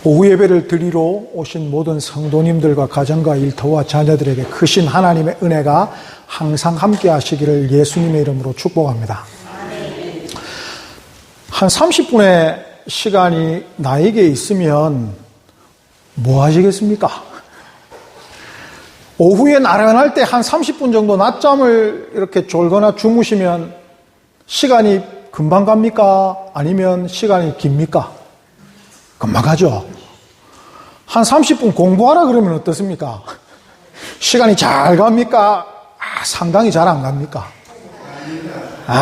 오후 예배를 드리러 오신 모든 성도님들과 가정과 일터와 자녀들에게 크신 하나님의 은혜가 항상 함께 하시기를 예수님의 이름으로 축복합니다. 한 30분의 시간이 나에게 있으면 뭐 하시겠습니까? 오후에 나른할 때 한 30분 정도 낮잠을 이렇게 졸거나 주무시면 시간이 금방 갑니까? 아니면 시간이 깁니까? 금방 가죠. 한 30분 공부하라 그러면 어떻습니까? 시간이 잘 갑니까? 상당히 잘 안 갑니까?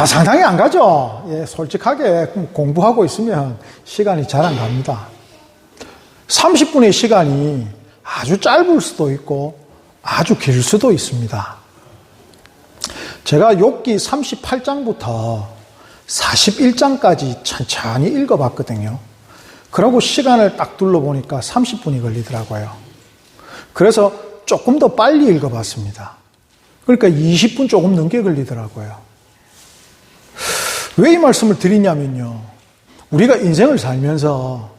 상당히 안 가죠. 예, 솔직하게 공부하고 있으면 시간이 잘 안 갑니다. 30분의 시간이 아주 짧을 수도 있고 아주 길 수도 있습니다. 제가 욥기 38장부터 41장까지 천천히 읽어봤거든요. 그러고 시간을 딱 둘러보니까 30분이 걸리더라고요. 그래서 조금 더 빨리 읽어봤습니다. 그러니까 20분 조금 넘게 걸리더라고요. 왜 이 말씀을 드리냐면요. 우리가 인생을 살면서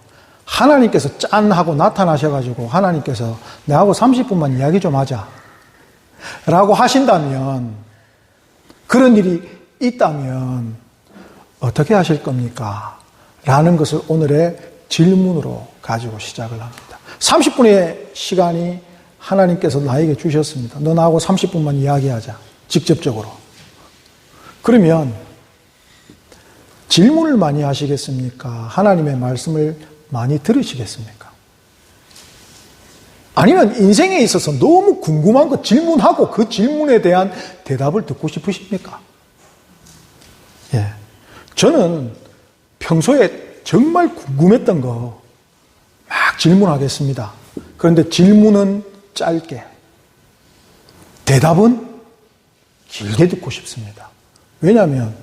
하나님께서 짠 하고 나타나셔가지고 하나님께서 내하고 30분만 이야기 좀 하자 라고 하신다면, 그런 일이 있다면 어떻게 하실 겁니까? 라는 것을 오늘의 질문으로 가지고 시작을 합니다. 30분의 시간이 하나님께서 나에게 주셨습니다. 너 나하고 30분만 이야기하자. 직접적으로. 그러면 질문을 많이 하시겠습니까? 하나님의 말씀을 많이 들으시겠습니까? 아니면 인생에 있어서 너무 궁금한 거 질문하고 그 질문에 대한 대답을 듣고 싶으십니까? 예. 저는 평소에 정말 궁금했던 거 막 질문하겠습니다. 그런데 질문은 짧게, 대답은 길게 듣고 싶습니다. 왜냐하면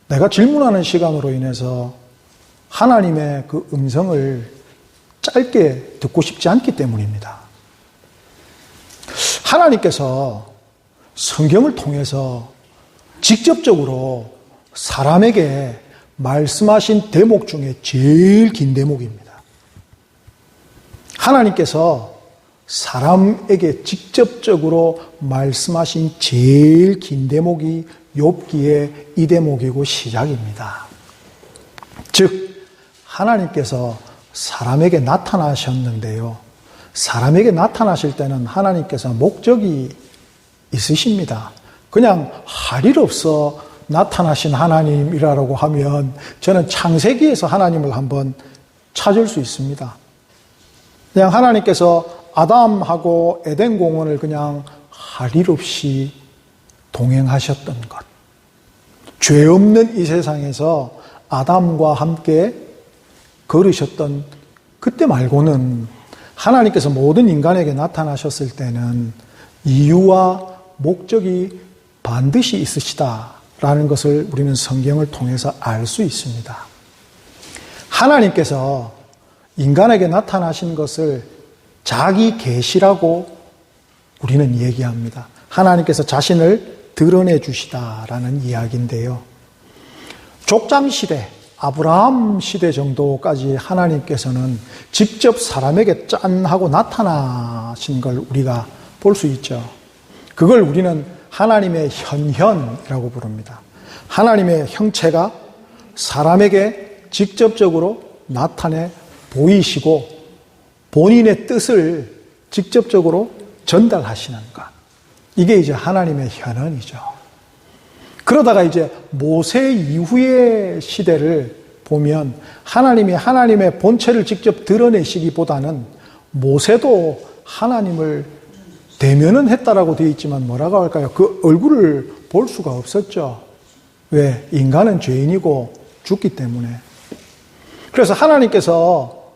내가 질문하는 시간으로 인해서 하나님의 그 음성을 짧게 듣고 싶지 않기 때문입니다. 하나님께서 성경을 통해서 직접적으로 사람에게 말씀하신 대목 중에 제일 긴 대목입니다. 하나님께서 사람에게 직접적으로 말씀하신 제일 긴 대목이 욥기의 이 대목이고 시작입니다. 즉 하나님께서 사람에게 나타나셨는데요. 사람에게 나타나실 때는 하나님께서 목적이 있으십니다. 그냥 할 일 없어 나타나신 하나님이라고 하면 저는 창세기에서 하나님을 한번 찾을 수 있습니다. 그냥 하나님께서 아담하고 에덴 공원을 그냥 할 일 없이 동행하셨던 것. 죄 없는 이 세상에서 아담과 함께 걸으셨던 그때 말고는 하나님께서 모든 인간에게 나타나셨을 때는 이유와 목적이 반드시 있으시다라는 것을 우리는 성경을 통해서 알 수 있습니다. 하나님께서 인간에게 나타나신 것을 자기 계시라고 우리는 얘기합니다. 하나님께서 자신을 드러내 주시다라는 이야기인데요. 족장시대, 아브라함 시대 정도까지 하나님께서는 직접 사람에게 짠 하고 나타나신 걸 우리가 볼 수 있죠. 그걸 우리는 하나님의 현현이라고 부릅니다. 하나님의 형체가 사람에게 직접적으로 나타내 보이시고 본인의 뜻을 직접적으로 전달하시는 것. 이게 이제 하나님의 현현이죠. 그러다가 이제 모세 이후의 시대를 보면 하나님이 하나님의 본체를 직접 드러내시기보다는 모세도 하나님을 대면은 했다라고 되어 있지만 뭐라고 할까요? 그 얼굴을 볼 수가 없었죠. 왜? 인간은 죄인이고 죽기 때문에. 그래서 하나님께서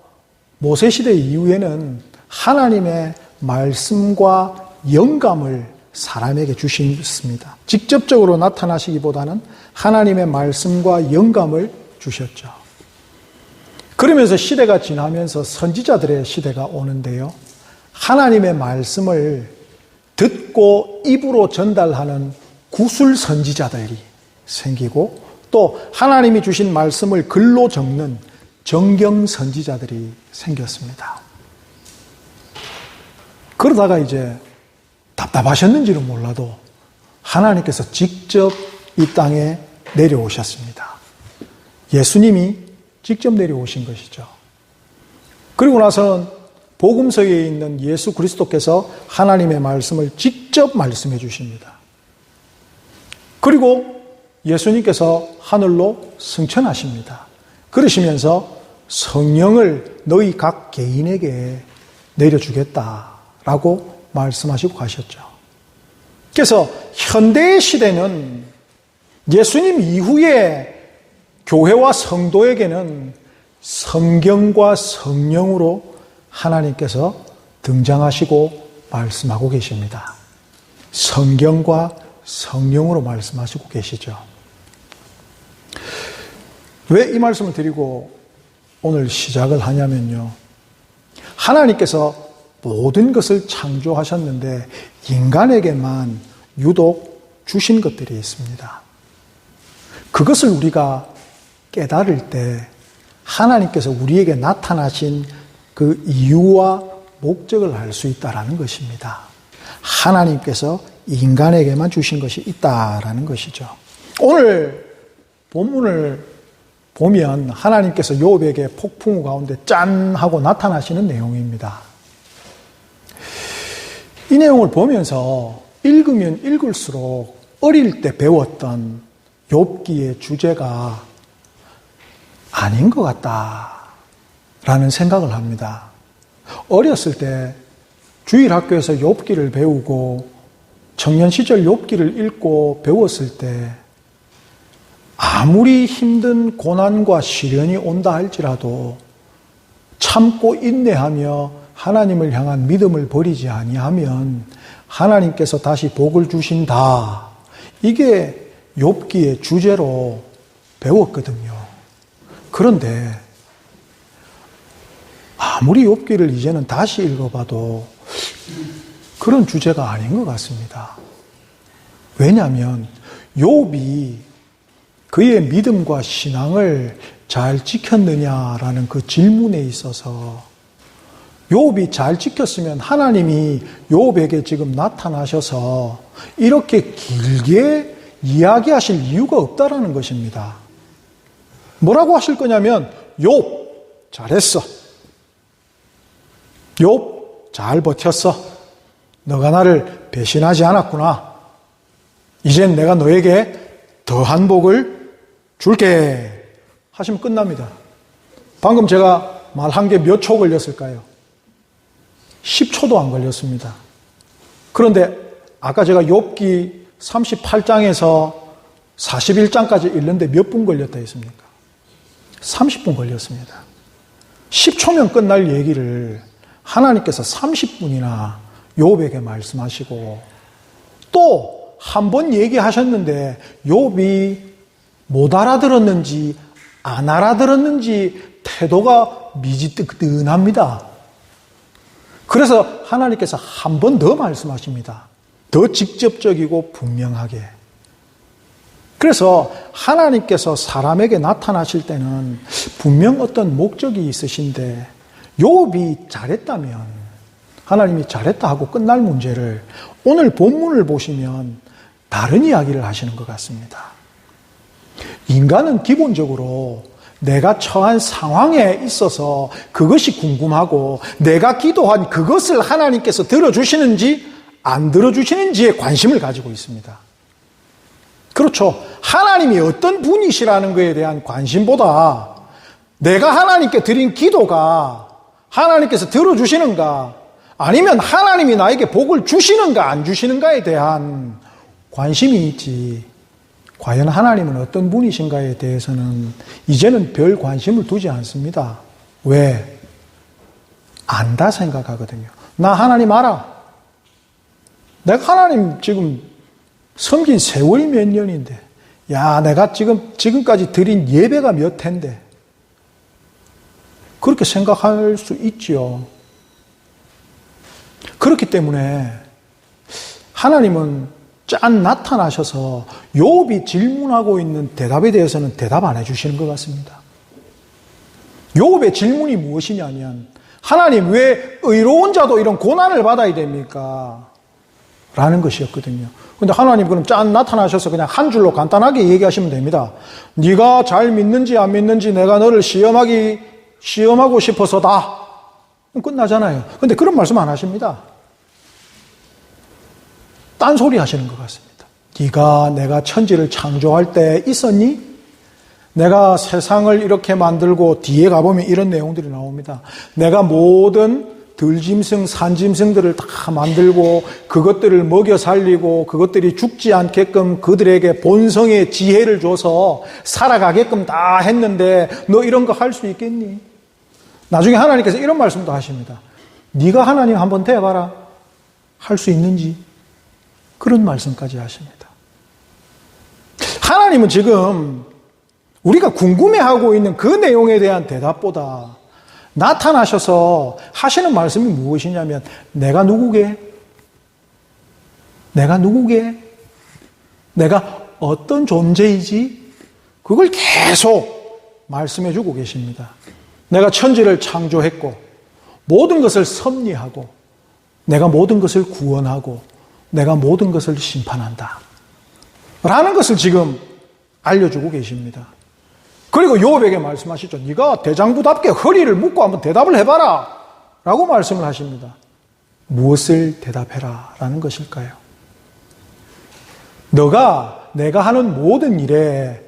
모세 시대 이후에는 하나님의 말씀과 영감을 사람에게 주셨습니다. 직접적으로 나타나시기보다는 하나님의 말씀과 영감을 주셨죠. 그러면서 시대가 지나면서 선지자들의 시대가 오는데요. 하나님의 말씀을 듣고 입으로 전달하는 구술 선지자들이 생기고 또 하나님이 주신 말씀을 글로 적는 정경 선지자들이 생겼습니다. 그러다가 이제 답답하셨는지는 몰라도 하나님께서 직접 이 땅에 내려오셨습니다. 예수님이 직접 내려오신 것이죠. 그리고 나서는 복음서에 있는 예수 그리스도께서 하나님의 말씀을 직접 말씀해 주십니다. 그리고 예수님께서 하늘로 승천하십니다. 그러시면서 성령을 너희 각 개인에게 내려주겠다라고 말씀하시고 가셨죠. 그래서 현대의 시대는 예수님 이후에 교회와 성도에게는 성경과 성령으로 하나님께서 등장하시고 말씀하고 계십니다. 성경과 성령으로 말씀하시고 계시죠. 왜 이 말씀을 드리고 오늘 시작을 하냐면요. 하나님께서 모든 것을 창조하셨는데 인간에게만 유독 주신 것들이 있습니다. 그것을 우리가 깨달을 때 하나님께서 우리에게 나타나신 그 이유와 목적을 알 수 있다라는 것입니다. 하나님께서 인간에게만 주신 것이 있다라는 것이죠. 오늘 본문을 보면 하나님께서 욥에게 폭풍우 가운데 짠 하고 나타나시는 내용입니다. 이 내용을 보면서 읽으면 읽을수록 어릴 때 배웠던 욥기의 주제가 아닌 것 같다라는 생각을 합니다. 어렸을 때 주일학교에서 욥기를 배우고 청년 시절 욥기를 읽고 배웠을 때 아무리 힘든 고난과 시련이 온다 할지라도 참고 인내하며 하나님을 향한 믿음을 버리지 아니하면 하나님께서 다시 복을 주신다. 이게 욥기의 주제로 배웠거든요. 그런데 아무리 욥기를 이제는 다시 읽어봐도 그런 주제가 아닌 것 같습니다. 왜냐하면 욥이 그의 믿음과 신앙을 잘 지켰느냐라는 그 질문에 있어서 욥이 잘 지켰으면 하나님이 욥에게 지금 나타나셔서 이렇게 길게 이야기하실 이유가 없다라는 것입니다. 뭐라고 하실 거냐면 욥 잘했어. 욥 잘 버텼어. 너가 나를 배신하지 않았구나. 이젠 내가 너에게 더한 복을 줄게 하시면 끝납니다. 방금 제가 말한 게 몇 초 걸렸을까요? 10초도 안 걸렸습니다. 그런데 아까 제가 욥기 38장에서 41장까지 읽는데 몇 분 걸렸다 했습니까? 30분 걸렸습니다. 10초면 끝날 얘기를 하나님께서 30분이나 욥에게 말씀하시고 또 한 번 얘기하셨는데 욥이 못 알아들었는지 안 알아들었는지 태도가 미지뜨끈합니다. 그래서 하나님께서 한 번 더 말씀하십니다. 더 직접적이고 분명하게. 그래서 하나님께서 사람에게 나타나실 때는 분명 어떤 목적이 있으신데 욥이 잘했다면 하나님이 잘했다 하고 끝날 문제를 오늘 본문을 보시면 다른 이야기를 하시는 것 같습니다. 인간은 기본적으로 내가 처한 상황에 있어서 그것이 궁금하고 내가 기도한 그것을 하나님께서 들어주시는지 안 들어주시는지에 관심을 가지고 있습니다. 그렇죠. 하나님이 어떤 분이시라는 것에 대한 관심보다 내가 하나님께 드린 기도가 하나님께서 들어주시는가 아니면 하나님이 나에게 복을 주시는가 안 주시는가에 대한 관심이 있지 과연 하나님은 어떤 분이신가에 대해서는 이제는 별 관심을 두지 않습니다. 왜? 안다 생각하거든요. 나 하나님 알아. 내가 하나님 지금 섬긴 세월이 몇 년인데 야 내가 지금까지 드린 예배가 몇 해인데 그렇게 생각할 수 있죠. 그렇기 때문에 하나님은 짠 나타나셔서 욥이 질문하고 있는 대답에 대해서는 대답 안 해주시는 것 같습니다. 욥의 질문이 무엇이냐면, 하나님 왜 의로운 자도 이런 고난을 받아야 됩니까? 라는 것이었거든요. 근데 하나님 그럼 짠 나타나셔서 그냥 한 줄로 간단하게 얘기하시면 됩니다. 네가 잘 믿는지 안 믿는지 내가 너를 시험하고 싶어서다. 끝나잖아요. 근데 그런 말씀 안 하십니다. 딴소리 하시는 것 같습니다. 네가 내가 천지를 창조할 때 있었니? 내가 세상을 이렇게 만들고 뒤에 가보면 이런 내용들이 나옵니다. 내가 모든 들짐승, 산짐승들을 다 만들고 그것들을 먹여 살리고 그것들이 죽지 않게끔 그들에게 본성의 지혜를 줘서 살아가게끔 다 했는데 너 이런 거 할 수 있겠니? 나중에 하나님께서 이런 말씀도 하십니다. 네가 하나님 한번 대봐라. 할 수 있는지. 그런 말씀까지 하십니다. 하나님은 지금 우리가 궁금해하고 있는 그 내용에 대한 대답보다 나타나셔서 하시는 말씀이 무엇이냐면 내가 누구게? 내가 누구게? 내가 어떤 존재이지? 그걸 계속 말씀해 주고 계십니다. 내가 천지를 창조했고 모든 것을 섭리하고 내가 모든 것을 구원하고 내가 모든 것을 심판한다. 라는 것을 지금 알려주고 계십니다. 그리고 욥에게 말씀하시죠. 네가 대장부답게 허리를 묶고 한번 대답을 해봐라. 라고 말씀을 하십니다. 무엇을 대답해라. 라는 것일까요? 너가 내가 하는 모든 일에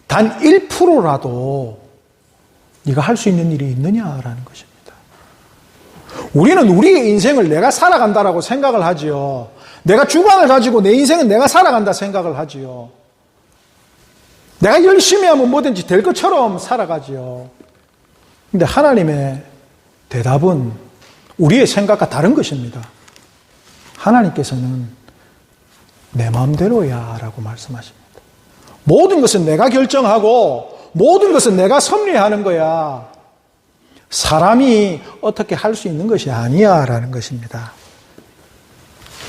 단 1%라도 네가 할 수 있는 일이 있느냐라는 것입니다. 우리는 우리의 인생을 내가 살아간다라고 생각을 하지요. 내가 주관을 가지고 내 인생은 내가 살아간다 생각을 하지요. 내가 열심히 하면 뭐든지 될 것처럼 살아가지요. 근데 하나님의 대답은 우리의 생각과 다른 것입니다. 하나님께서는 내 마음대로야 라고 말씀하십니다. 모든 것은 내가 결정하고 모든 것은 내가 섭리하는 거야. 사람이 어떻게 할 수 있는 것이 아니야 라는 것입니다.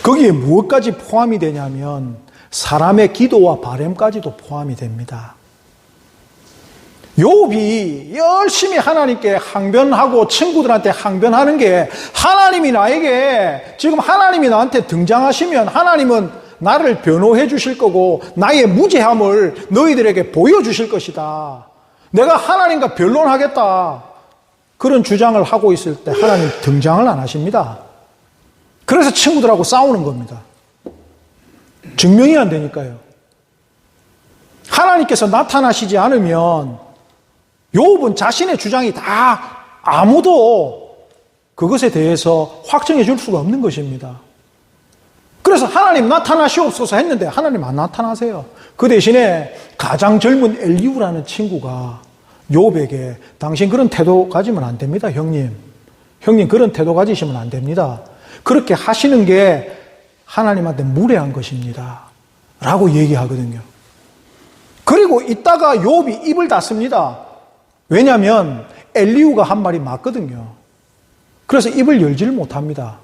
거기에 무엇까지 포함이 되냐면 사람의 기도와 바람까지도 포함이 됩니다. 욥이 열심히 하나님께 항변하고 친구들한테 항변하는 게 하나님이 나에게 지금 하나님이 나한테 등장하시면 하나님은 나를 변호해 주실 거고 나의 무죄함을 너희들에게 보여주실 것이다. 내가 하나님과 변론하겠다. 그런 주장을 하고 있을 때 하나님 등장을 안 하십니다. 그래서 친구들하고 싸우는 겁니다. 증명이 안 되니까요. 하나님께서 나타나시지 않으면 욥은 자신의 주장이 다 아무도 그것에 대해서 확정해 줄 수가 없는 것입니다. 그래서 하나님 나타나시옵소서 했는데 하나님 안 나타나세요. 그 대신에 가장 젊은 엘리후라는 친구가 욥에게 당신 그런 태도 가지면 안 됩니다, 형님. 형님 그런 태도 가지시면 안 됩니다. 그렇게 하시는 게 하나님한테 무례한 것입니다. 라고 얘기하거든요. 그리고 이따가 욥이 입을 닫습니다. 왜냐하면 엘리후가 한 말이 맞거든요. 그래서 입을 열지를 못합니다.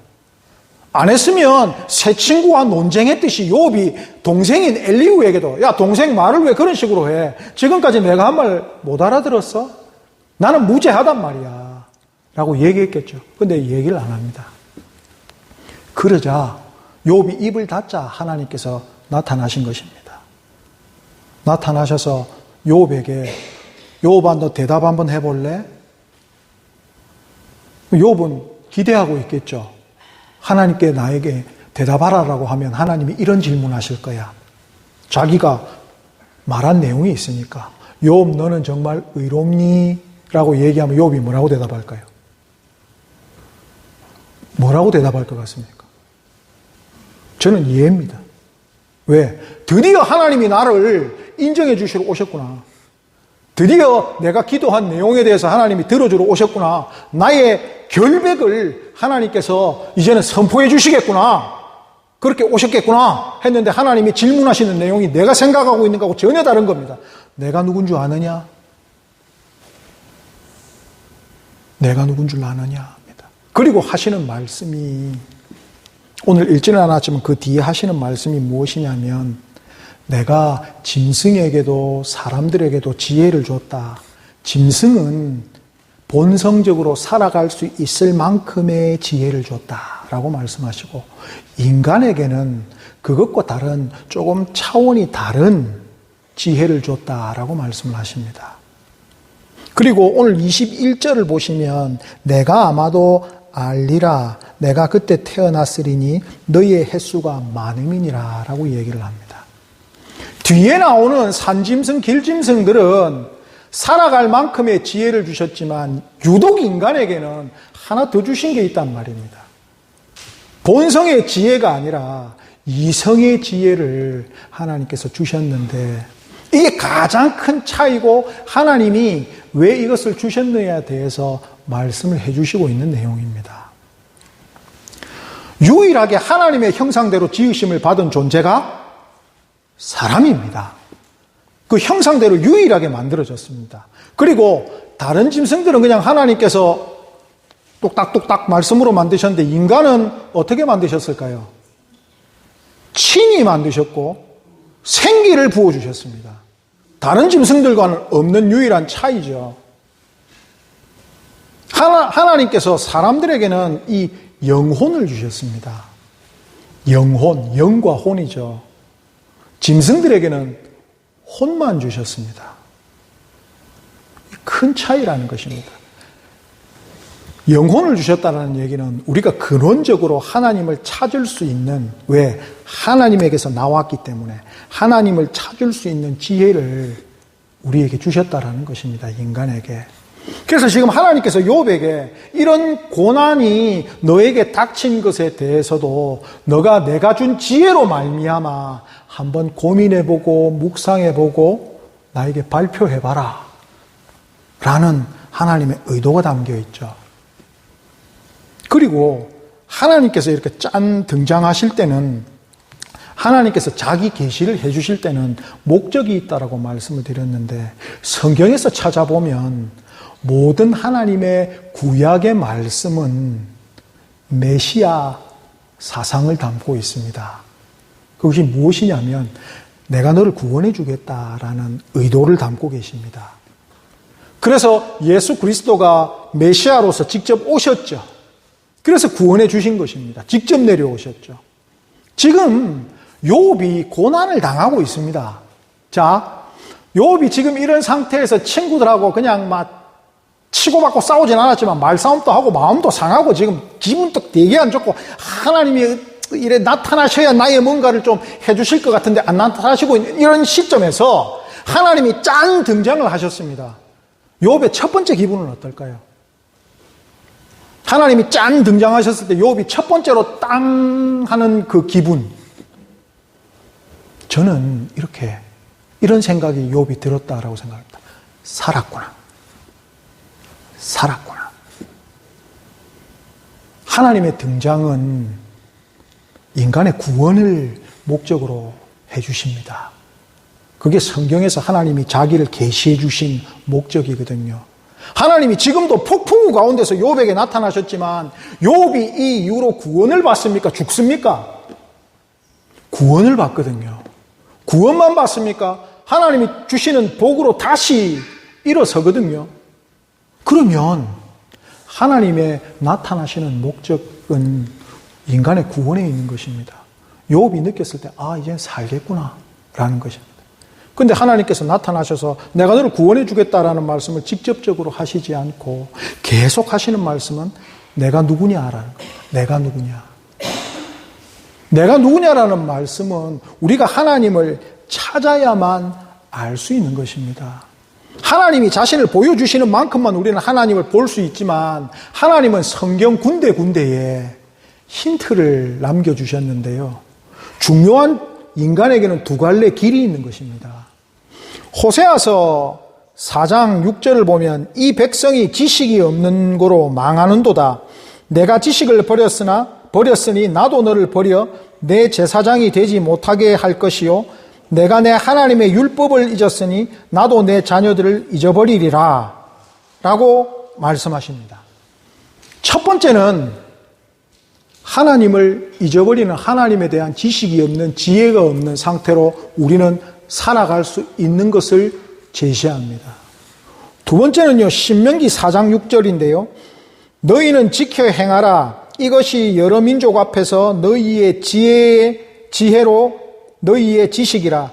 안 했으면 새 친구와 논쟁했듯이 욥이 동생인 엘리후에게도 야 동생 말을 왜 그런 식으로 해? 지금까지 내가 한 말 못 알아들었어? 나는 무죄하단 말이야. 라고 얘기했겠죠. 근데 얘기를 안 합니다. 그러자 욥이 입을 닫자 하나님께서 나타나신 것입니다. 나타나셔서 욥에게 욥아 너 대답 한번 해볼래? 욥은 기대하고 있겠죠. 하나님께 나에게 대답하라라고 하면 하나님이 이런 질문하실 거야. 자기가 말한 내용이 있으니까 욥 너는 정말 의롭니? 라고 얘기하면 욥이 뭐라고 대답할까요? 뭐라고 대답할 것 같습니까? 저는 이해입니다. 왜? 드디어 하나님이 나를 인정해 주시러 오셨구나. 드디어 내가 기도한 내용에 대해서 하나님이 들어주러 오셨구나. 나의 결백을 하나님께서 이제는 선포해 주시겠구나. 그렇게 오셨겠구나 했는데 하나님이 질문하시는 내용이 내가 생각하고 있는 것하고 전혀 다른 겁니다. 내가 누군 줄 아느냐? 내가 누군 줄 아느냐? 그리고 하시는 말씀이 오늘 읽지는 않았지만 그 뒤에 하시는 말씀이 무엇이냐면 내가 짐승에게도 사람들에게도 지혜를 줬다. 짐승은 본성적으로 살아갈 수 있을 만큼의 지혜를 줬다라고 말씀하시고, 인간에게는 그것과 다른 조금 차원이 다른 지혜를 줬다라고 말씀을 하십니다. 그리고 오늘 21절을 보시면 내가 아마도 알리라 내가 그때 태어났으리니 너희의 횟수가 많음이니라 라고 얘기를 합니다. 뒤에 나오는 산짐승, 길짐승들은 살아갈 만큼의 지혜를 주셨지만 유독 인간에게는 하나 더 주신 게 있단 말입니다. 본성의 지혜가 아니라 이성의 지혜를 하나님께서 주셨는데, 이게 가장 큰 차이고 하나님이 왜 이것을 주셨느냐에 대해서 말씀을 해주시고 있는 내용입니다. 유일하게 하나님의 형상대로 지으심을 받은 존재가 사람입니다. 그 형상대로 유일하게 만들어졌습니다. 그리고 다른 짐승들은 그냥 하나님께서 똑딱똑딱 말씀으로 만드셨는데, 인간은 어떻게 만드셨을까요? 친히 만드셨고 생기를 부어주셨습니다. 다른 짐승들과는 없는 유일한 차이죠. 하나님께서 사람들에게는 이 영혼을 주셨습니다. 영혼, 영과 혼이죠. 짐승들에게는 혼만 주셨습니다. 큰 차이라는 것입니다. 영혼을 주셨다는 얘기는 우리가 근원적으로 하나님을 찾을 수 있는, 왜? 하나님에게서 나왔기 때문에 하나님을 찾을 수 있는 지혜를 우리에게 주셨다라는 것입니다. 인간에게. 그래서 지금 하나님께서 욥에게 이런 고난이 너에게 닥친 것에 대해서도 너가 내가 준 지혜로 말미암아 한번 고민해보고 묵상해보고 나에게 발표해봐라 라는 하나님의 의도가 담겨 있죠. 그리고 하나님께서 이렇게 짠 등장하실 때는, 하나님께서 자기 계시를 해주실 때는 목적이 있다라고 말씀을 드렸는데, 성경에서 찾아보면 모든 하나님의 구약의 말씀은 메시아 사상을 담고 있습니다. 그것이 무엇이냐면 내가 너를 구원해 주겠다라는 의도를 담고 계십니다. 그래서 예수 그리스도가 메시아로서 직접 오셨죠. 그래서 구원해 주신 것입니다. 직접 내려오셨죠. 지금 욥이 고난을 당하고 있습니다. 자, 욥이 지금 이런 상태에서 친구들하고 그냥 막 치고받고 싸우진 않았지만 말싸움도 하고 마음도 상하고 지금 기분도 되게 안 좋고, 하나님이 이래 나타나셔야 나의 뭔가를 좀 해주실 것 같은데 안 나타나시고 이런 시점에서 하나님이 짠 등장을 하셨습니다. 욥의 첫 번째 기분은 어떨까요? 하나님이 짠 등장하셨을 때 욥이 첫 번째로 땅 하는 그 기분, 저는 이런 생각이 욥이 들었다라고 생각합니다. 살았구나. 하나님의 등장은 인간의 구원을 목적으로 해주십니다. 그게 성경에서 하나님이 자기를 계시해 주신 목적이거든요. 하나님이 지금도 폭풍우 가운데서 욥에게 나타나셨지만 욥이 이 이후로 구원을 받습니까? 죽습니까? 구원을 받거든요. 구원만 받습니까? 하나님이 주시는 복으로 다시 일어서거든요. 그러면 하나님의 나타나시는 목적은 인간의 구원에 있는 것입니다. 욥이 느꼈을 때 이제 살겠구나 라는 것입니다. 그런데 하나님께서 나타나셔서 내가 너를 구원해 주겠다라는 말씀을 직접적으로 하시지 않고 계속 하시는 말씀은 내가 누구냐라는 거예요. 내가 누구냐. 내가 누구냐라는 말씀은 우리가 하나님을 찾아야만 알 수 있는 것입니다. 하나님이 자신을 보여주시는 만큼만 우리는 하나님을 볼 수 있지만, 하나님은 성경 군데군데에 힌트를 남겨주셨는데요. 중요한 인간에게는 두 갈래 길이 있는 것입니다. 호세아서 4장 6절을 보면 이 백성이 지식이 없는 거로 망하는도다. 내가 지식을 버렸으니 나도 너를 버려 내 제사장이 되지 못하게 할 것이요. 내가 내 하나님의 율법을 잊었으니 나도 내 자녀들을 잊어버리리라 라고 말씀하십니다. 첫 번째는 하나님을 잊어버리는, 하나님에 대한 지식이 없는, 지혜가 없는 상태로 우리는 살아갈 수 있는 것을 제시합니다. 두 번째는요, 신명기 4장 6절인데요. 너희는 지켜 행하라. 이것이 여러 민족 앞에서 너희의 지혜로 너희의 지식이라.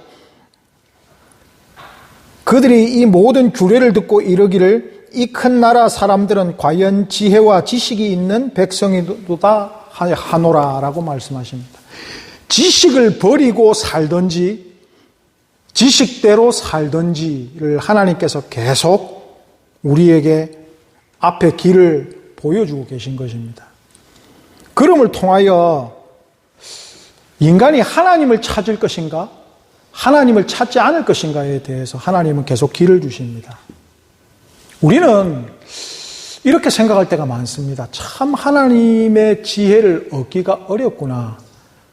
그들이 이 모든 규례를 듣고 이르기를 이 큰 나라 사람들은 과연 지혜와 지식이 있는 백성이도다 하노라라고 말씀하십니다. 지식을 버리고 살든지 지식대로 살든지를 하나님께서 계속 우리에게 앞에 길을 보여주고 계신 것입니다. 그럼을 통하여 인간이 하나님을 찾을 것인가, 하나님을 찾지 않을 것인가에 대해서 하나님은 계속 길을 주십니다. 우리는 이렇게 생각할 때가 많습니다. 참 하나님의 지혜를 얻기가 어렵구나.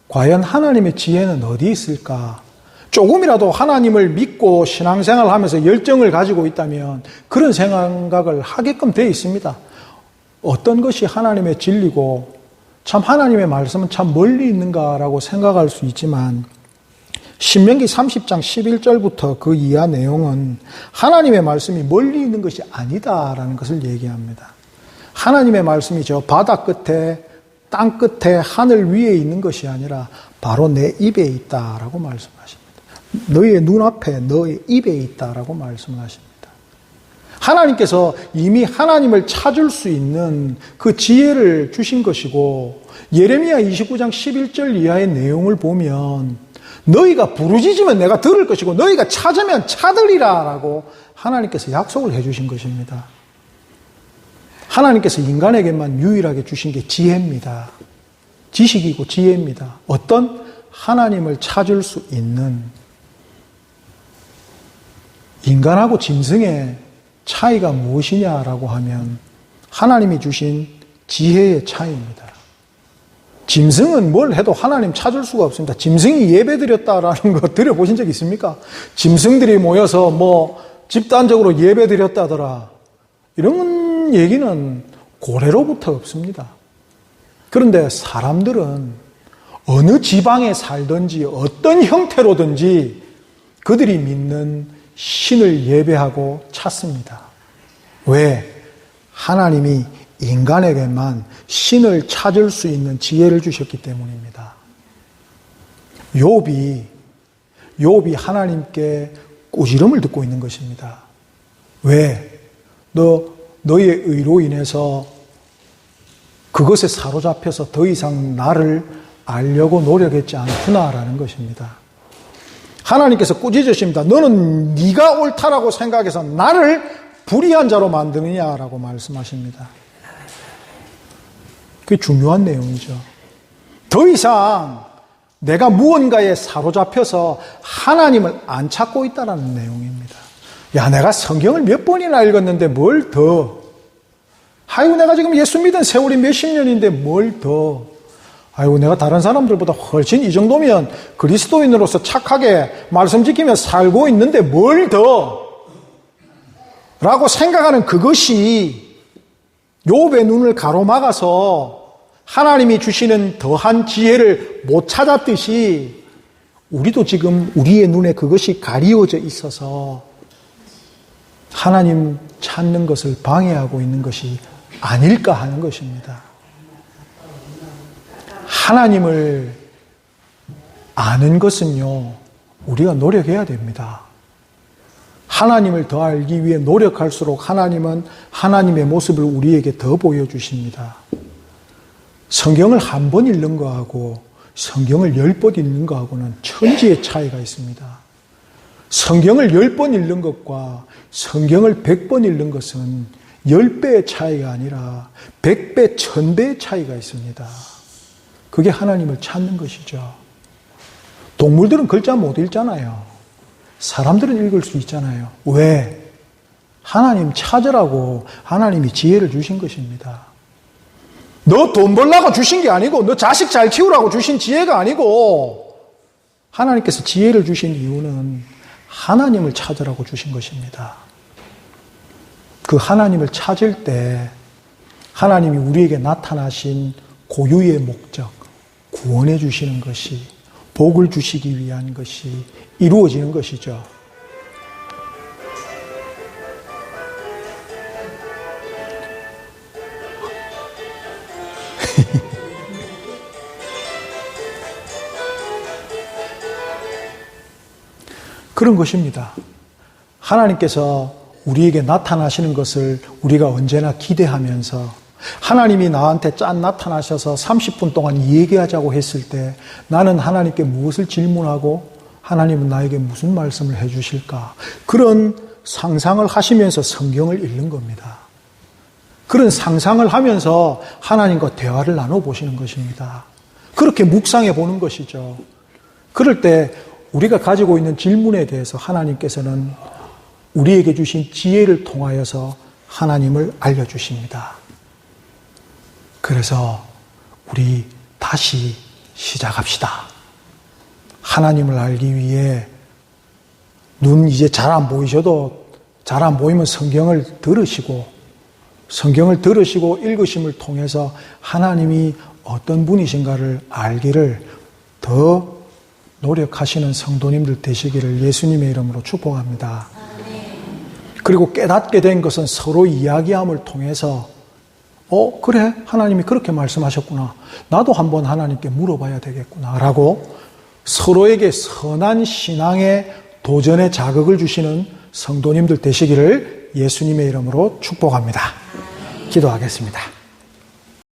과연 하나님의 지혜는 어디 있을까? 조금이라도 하나님을 믿고 신앙생활을 하면서 열정을 가지고 있다면 그런 생각을 하게끔 되어 있습니다. 어떤 것이 하나님의 진리고 참 하나님의 말씀은 참 멀리 있는가라고 생각할 수 있지만 신명기 30장 11절부터 그 이하 내용은 하나님의 말씀이 멀리 있는 것이 아니다라는 것을 얘기합니다. 하나님의 말씀이 저 바다 끝에 땅 끝에 하늘 위에 있는 것이 아니라 바로 내 입에 있다라고 말씀하십니다. 너희의 눈앞에 너의 입에 있다라고 말씀하십니다. 하나님께서 이미 하나님을 찾을 수 있는 그 지혜를 주신 것이고 예레미야 29장 11절 이하의 내용을 보면 너희가 부르짖으면 내가 들을 것이고 너희가 찾으면 찾으리라 라고 하나님께서 약속을 해주신 것입니다. 하나님께서 인간에게만 유일하게 주신 게 지혜입니다. 지식이고 지혜입니다. 어떤 하나님을 찾을 수 있는 인간하고 짐승의 차이가 무엇이냐라고 하면 하나님이 주신 지혜의 차이입니다. 짐승은 뭘 해도 하나님 찾을 수가 없습니다. 짐승이 예배드렸다라는 거 들어보신 적 있습니까? 짐승들이 모여서 집단적으로 예배드렸다더라. 이런 얘기는 고래로부터 없습니다. 그런데 사람들은 어느 지방에 살든지 어떤 형태로든지 그들이 믿는 신을 예배하고 찾습니다. 왜? 하나님이 인간에게만 신을 찾을 수 있는 지혜를 주셨기 때문입니다. 욥이 하나님께 꾸지람을 듣고 있는 것입니다. 왜? 너의 의로 인해서 그것에 사로잡혀서 더 이상 나를 알려고 노력했지 않구나라는 것입니다. 하나님께서 꾸짖으십니다. 너는 네가 옳다라고 생각해서 나를 불의한 자로 만드느냐라고 말씀하십니다. 그게 중요한 내용이죠. 더 이상 내가 무언가에 사로잡혀서 하나님을 안 찾고 있다는 내용입니다. 야, 내가 성경을 몇 번이나 읽었는데 뭘 더? 아이고, 내가 지금 예수 믿은 세월이 몇십 년인데 뭘 더? 아이고, 내가 다른 사람들보다 훨씬 이 정도면 그리스도인으로서 착하게 말씀 지키며 살고 있는데 뭘 더? 라고 생각하는 그것이 욥의 눈을 가로막아서 하나님이 주시는 더한 지혜를 못 찾았듯이 우리도 지금 우리의 눈에 그것이 가리워져 있어서 하나님 찾는 것을 방해하고 있는 것이 아닐까 하는 것입니다. 하나님을 아는 것은요, 우리가 노력해야 됩니다. 하나님을 더 알기 위해 노력할수록 하나님은 하나님의 모습을 우리에게 더 보여주십니다. 성경을 한 번 읽는 거하고 성경을 10번 읽는 거하고는 천지의 차이가 있습니다. 성경을 10번 읽는 것과 성경을 100번 읽는 것은 10배의 차이가 아니라 100배, 1000배의 차이가 있습니다. 그게 하나님을 찾는 것이죠. 동물들은 글자 못 읽잖아요. 사람들은 읽을 수 있잖아요. 왜? 하나님 찾으라고 하나님이 지혜를 주신 것입니다. 너 돈 벌라고 주신 게 아니고 너 자식 잘 키우라고 주신 지혜가 아니고 하나님께서 지혜를 주신 이유는 하나님을 찾으라고 주신 것입니다. 그 하나님을 찾을 때 하나님이 우리에게 나타나신 고유의 목적, 구원해 주시는 것이, 복을 주시기 위한 것이 이루어지는 것이죠. 그런 것입니다. 하나님께서 우리에게 나타나시는 것을 우리가 언제나 기대하면서 하나님이 나한테 짠 나타나셔서 30분 동안 얘기하자고 했을 때 나는 하나님께 무엇을 질문하고 하나님은 나에게 무슨 말씀을 해 주실까? 그런 상상을 하시면서 성경을 읽는 겁니다. 그런 상상을 하면서 하나님과 대화를 나눠보시는 것입니다. 그렇게 묵상해 보는 것이죠. 그럴 때 우리가 가지고 있는 질문에 대해서 하나님께서는 우리에게 주신 지혜를 통하여서 하나님을 알려주십니다. 그래서 우리 다시 시작합시다. 하나님을 알기 위해 눈 이제 잘 안 보이셔도 잘 안 보이면 성경을 들으시고 읽으심을 통해서 하나님이 어떤 분이신가를 알기를 더 노력하시는 성도님들 되시기를 예수님의 이름으로 축복합니다. 그리고 깨닫게 된 것은 서로 이야기함을 통해서 그래 하나님이 그렇게 말씀하셨구나. 나도 한번 하나님께 물어봐야 되겠구나 라고 서로에게 선한 신앙의 도전의 자극을 주시는 성도님들 되시기를 예수님의 이름으로 축복합니다. 기도하겠습니다.